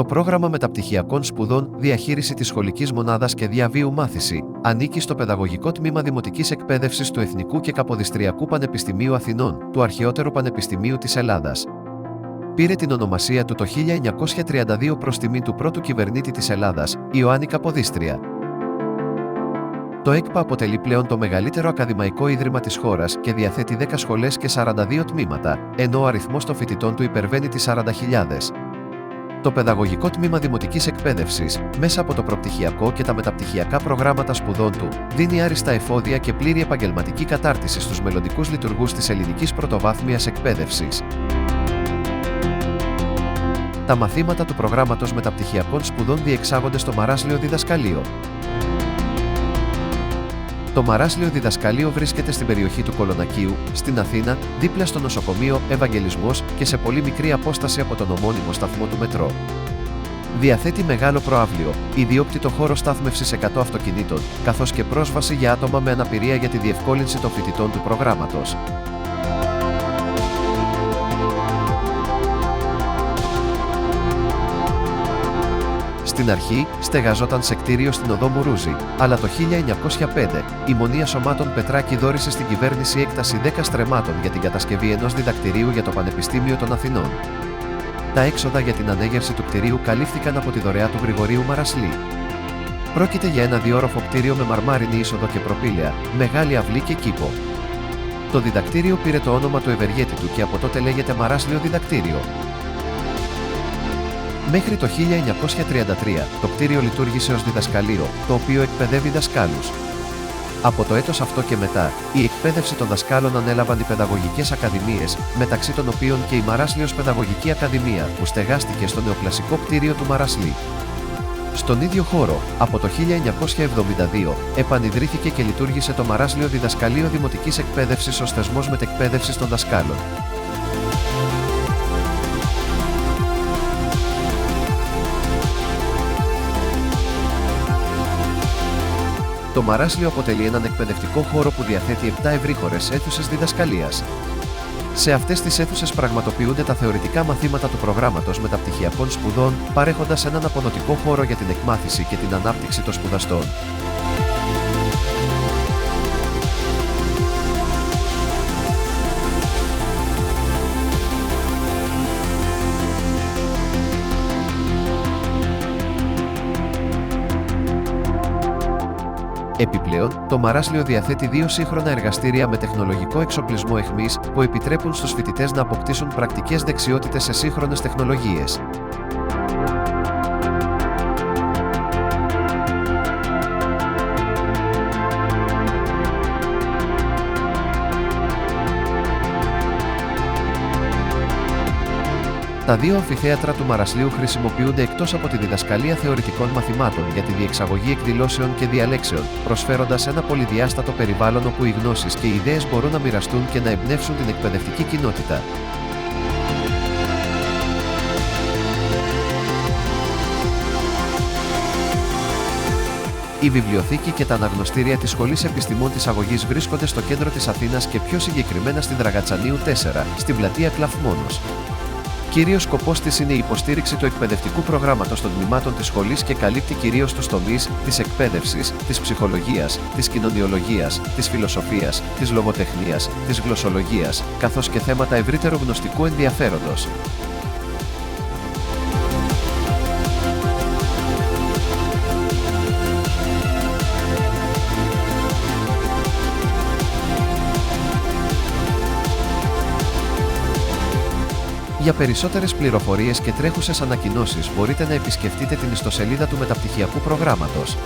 Το πρόγραμμα μεταπτυχιακών σπουδών Διαχείριση της Σχολικής Μονάδας και Διαβίου Μάθηση ανήκει στο Παιδαγωγικό Τμήμα Δημοτικής Εκπαίδευσης του Εθνικού και Καποδιστριακού Πανεπιστημίου Αθηνών, του αρχαιότερου πανεπιστημίου της Ελλάδας. Πήρε την ονομασία του το 1932 προς τιμή του πρώτου κυβερνήτη της Ελλάδας, Ιωάννη Καποδίστρια. Το ΕΚΠΑ αποτελεί πλέον το μεγαλύτερο ακαδημαϊκό ίδρυμα της χώρας και διαθέτει 10 σχολές και 42 τμήματα, ενώ ο αριθμός των φοιτητών του υπερβαίνει τις 40.000. Το Παιδαγωγικό Τμήμα Δημοτικής Εκπαίδευσης, μέσα από το προπτυχιακό και τα μεταπτυχιακά προγράμματα σπουδών του, δίνει άριστα εφόδια και πλήρη επαγγελματική κατάρτιση στους μελλοντικούς λειτουργούς της ελληνικής πρωτοβάθμιας εκπαίδευσης. Τα μαθήματα του προγράμματος μεταπτυχιακών σπουδών διεξάγονται στο Μαράσλιο Διδασκαλείο. Το Μαράσλιο Διδασκαλείο βρίσκεται στην περιοχή του Κολονακίου, στην Αθήνα, δίπλα στο νοσοκομείο Ευαγγελισμός και σε πολύ μικρή απόσταση από τον ομώνυμο σταθμό του μετρό. Διαθέτει μεγάλο προαύλιο, ιδιόκτητο χώρο στάθμευσης 100 αυτοκινήτων, καθώς και πρόσβαση για άτομα με αναπηρία για τη διευκόλυνση των φοιτητών του προγράμματος. Στην αρχή, στεγαζόταν σε κτίριο στην οδό Μουρούζη, αλλά το 1905 η Μονή Ασωμάτων Πετράκη δώρισε στην κυβέρνηση έκταση 10 στρεμμάτων για την κατασκευή ενός διδακτηρίου για το Πανεπιστήμιο των Αθηνών. Τα έξοδα για την ανέγερση του κτηρίου καλύφθηκαν από τη δωρεά του Γρηγορίου Μαρασλή. Πρόκειται για ένα διόροφο κτίριο με μαρμάρινη είσοδο και προπήλαια, μεγάλη αυλή και κήπο. Το διδακτήριο πήρε το όνομα του ευεργέτη του και από τότε λέγεται Μαράσλιο Διδακτήριο. Μέχρι το 1933, το κτίριο λειτουργήσε ως διδασκαλείο, το οποίο εκπαιδεύει δασκάλους. Από το έτος αυτό και μετά, η εκπαίδευση των δασκάλων ανέλαβαν οι παιδαγωγικές ακαδημίες, μεταξύ των οποίων και η Μαράσλιος Παιδαγωγική Ακαδημία, που στεγάστηκε στο νεοκλασικό κτίριο του Μαρασλή. Στον ίδιο χώρο, από το 1972, επανιδρύθηκε και λειτουργήσε το Μαράσλιο Διδασκαλείο Δημοτικής Εκπαίδευσης ως θεσμός μετεκπαίδευσης των δασκάλων. Το Μαράσλιο αποτελεί έναν εκπαιδευτικό χώρο που διαθέτει 7 ευρύχωρες αίθουσες διδασκαλίας. Σε αυτές τις αίθουσες πραγματοποιούνται τα θεωρητικά μαθήματα του προγράμματος μεταπτυχιακών σπουδών, παρέχοντας έναν αποδοτικό χώρο για την εκμάθηση και την ανάπτυξη των σπουδαστών. Επιπλέον, το Μαράσλιο διαθέτει 2 σύγχρονα εργαστήρια με τεχνολογικό εξοπλισμό εχμής που επιτρέπουν στους φοιτητές να αποκτήσουν πρακτικές δεξιότητες σε σύγχρονες τεχνολογίες. Τα 2 αμφιθέατρα του Μαρασλίου χρησιμοποιούνται εκτός από τη διδασκαλία θεωρητικών μαθημάτων για τη διεξαγωγή εκδηλώσεων και διαλέξεων, προσφέροντας ένα πολυδιάστατο περιβάλλον όπου οι γνώσεις και οι ιδέες μπορούν να μοιραστούν και να εμπνεύσουν την εκπαιδευτική κοινότητα. Η βιβλιοθήκη και τα αναγνωστήρια της Σχολής Επιστημών της Αγωγής βρίσκονται στο κέντρο της Αθήνας και πιο συγκεκριμένα στην Δραγατσανίου 4, στην πλατεία Κλαφμόνος. Κύριος σκοπός της είναι η υποστήριξη του εκπαιδευτικού προγράμματος των τμήματων της σχολής και καλύπτει κυρίως τους τομείς της εκπαίδευσης, της ψυχολογίας, της κοινωνιολογίας, της φιλοσοφίας, της λογοτεχνίας, της γλωσσολογίας, καθώς και θέματα ευρύτερου γνωστικού ενδιαφέροντος. Για περισσότερες πληροφορίες και τρέχουσες ανακοινώσεις μπορείτε να επισκεφτείτε την ιστοσελίδα του μεταπτυχιακού προγράμματος.